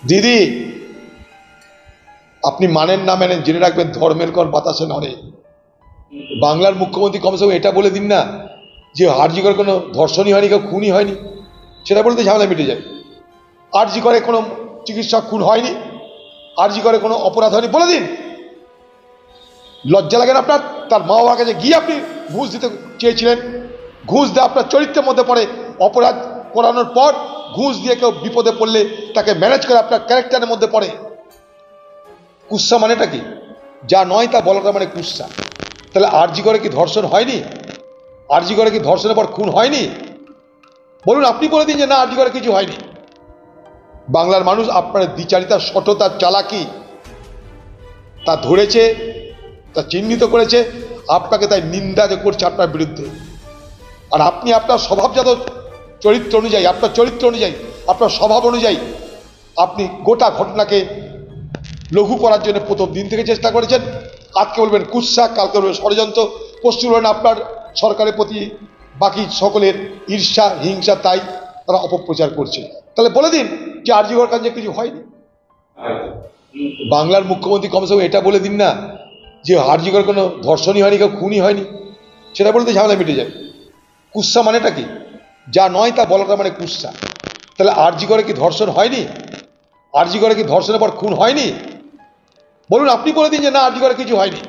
দিদি, আপনি মানেন না মানেন জেনে রাখবেন ধর্মের কর বাতাসে নড়ে। বাংলার মুখ্যমন্ত্রী কমসে কম এটা বলে দিন না যে আরজি করে কোনো ধর্ষণই হয়নি, কেউ খুনই হয়নি, সেটা বলতে ঝামেলা মিটে যায়। আরজি করে কোনো চিকিৎসক খুন হয়নি, আরজি করে কোনো অপরাধ হয়নি বলে দিন। লজ্জা লাগে না আপনার? তার মা বাবার কাছে গিয়ে আপনি ঘুষ দিতে চেয়েছিলেন। ঘুষ দেওয়া আপনার চরিত্রের মধ্যে পড়ে। অপরাধ করানোর পর ঘুষ দিয়ে কেউ বিপদে পড়লে তাকে ম্যানেজ করে আপনার ক্যারেক্টারের মধ্যে পড়ে। কুৎসা মানেটা কি? যা নয় তা বলাটা মানে কুৎসা। তাহলে আরজি করে কি ধর্ষণ হয়নি? আরজি করে কি ধর্ষণের পর খুন হয়নি? বলুন, আপনি বলে দিন যে না, আরজি করে কিছু হয়নি। বাংলার মানুষ আপনার দ্বিচারিতা, সততা, চালাকি তা ধরেছে, তা চিহ্নিত করেছে। আপনাকে তাই নিন্দা করছে আপনার বিরুদ্ধে। আর আপনি আপনার স্বভাবজাত চরিত্র অনুযায়ী, আপনার চরিত্র অনুযায়ী, আপনার স্বভাব অনুযায়ী আপনি গোটা ঘটনাকে লঘু করার জন্য প্রথম দিন থেকে চেষ্টা করেছেন। আজকে বলবেন কুৎসা, কালকে বলবেন ষড়যন্ত্র, পশ্চিম বলবেন আপনার সরকারের প্রতি বাকি সকলের ঈর্ষা, হিংসা, তাই তারা অপপ্রচার করছে। তাহলে বলে দিন যে আরজি কর কাজে কিছু হয়নি। বাংলার মুখ্যমন্ত্রী কমসে কম এটা বলে দিন না যে আরজি করে কোনো ধর্ষণই হয়নি, কেউ খুনই হয়নি, সেটা বলতে ঝামেলা মিটে যায়। কুৎসা মানেটা কি? যা নয় তা বলাটা মানে কুৎসা। তাহলে আরজি করে কি ধর্ষণ হয়নি? আরজি করে কি ধর্ষণের পর খুন হয়নি? বলুন, আপনি বলে দিন যে না, আরজি করে কিছু হয়নি।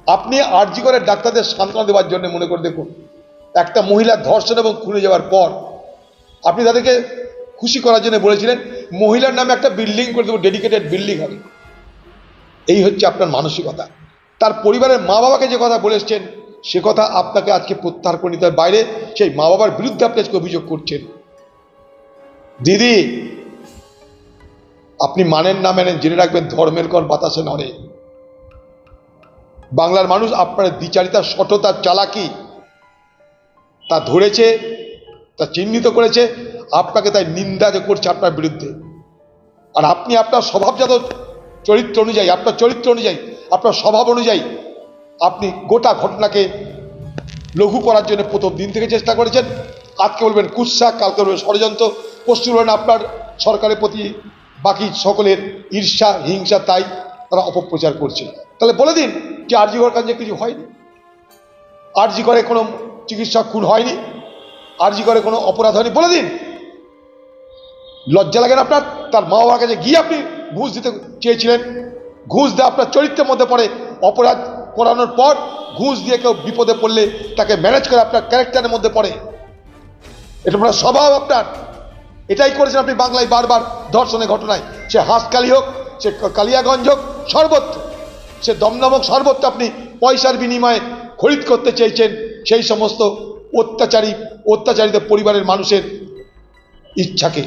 আপনি আরজি করে ডাক্তারদের সান্ত্বনা দেওয়ার জন্য মনে করে দেখুন, একটা মহিলার ধর্ষণ এবং খুনে যাওয়ার পর আপনি তাদেরকে খুশি করার জন্য বলেছিলেন মহিলার নামে একটা বিল্ডিং করে দেবো, ডেডিকেটেড বিল্ডিং হবে। এই হচ্ছে আপনার মানসিকতা। তার পরিবারের মা বাবাকে যে কথা বলেছেন সে কথা আপনাকে আজকে প্রত্যাহার করে নিতে হয়। বাইরে সেই মা বাবার বিরুদ্ধে আপনি আজকে অভিযোগ করছেন। দিদি, আপনি মানেন না মানেন জেনে রাখবেন ধর্মের কর বাতাসে নড়ে। বাংলার মানুষ আপনার দ্বিচারিতা, সততা, চালাকি তা ধরেছে, তা চিহ্নিত করেছে। আপনাকে তাই নিন্দা করছে আপনার বিরুদ্ধে। আর আপনি আপনার স্বভাবজাত চরিত্র অনুযায়ী, আপনার চরিত্র অনুযায়ী, আপনার স্বভাব অনুযায়ী আপনি গোটা ঘটনাকে লঘু করার জন্য প্রথম দিন থেকে চেষ্টা করেছেন। আজকে বলবেন কুৎসা, কালকে বলবেন ষড়যন্ত্র, পশ্চিম বলবেন আপনার সরকারের প্রতি বাকি সকলের ঈর্ষা, হিংসা, তাই তারা অপপ্রচার করছে। তাহলে বলে দিন যে আরজি কর কাজে কিছু হয়নি। আরজি করে কোনো চিকিৎসক খুন হয়নি, আরজি করে কোনো অপরাধ হয়নি বলে দিন। লজ্জা লাগে না আপনার? তার মা বাবার কাছে গিয়ে আপনি ঘুষ দিতে চেয়েছিলেন। ঘুষ দেওয়া আপনার চরিত্রের মধ্যে পড়ে। অপরাধ করানোর পর ঘুষ দিয়ে কেউ বিপদে পড়লে তাকে ম্যানেজ করে আপনার ক্যারেক্টারের মধ্যে পড়ে। এটা আপনার স্বভাব। আপনার এটাই করেছেন আপনি বাংলায় বারবার ধর্ষণের ঘটনায়। সে হাঁসকালি হোক, সে কালিয়াগঞ্জ হোক, সর্বত্র সে দমদমক, সর্বত্র আপনি পয়সার বিনিময়ে খরিদ করতে চেয়েছেন সেই সমস্ত অত্যাচারিত পরিবারের মানুষের ইচ্ছাকে।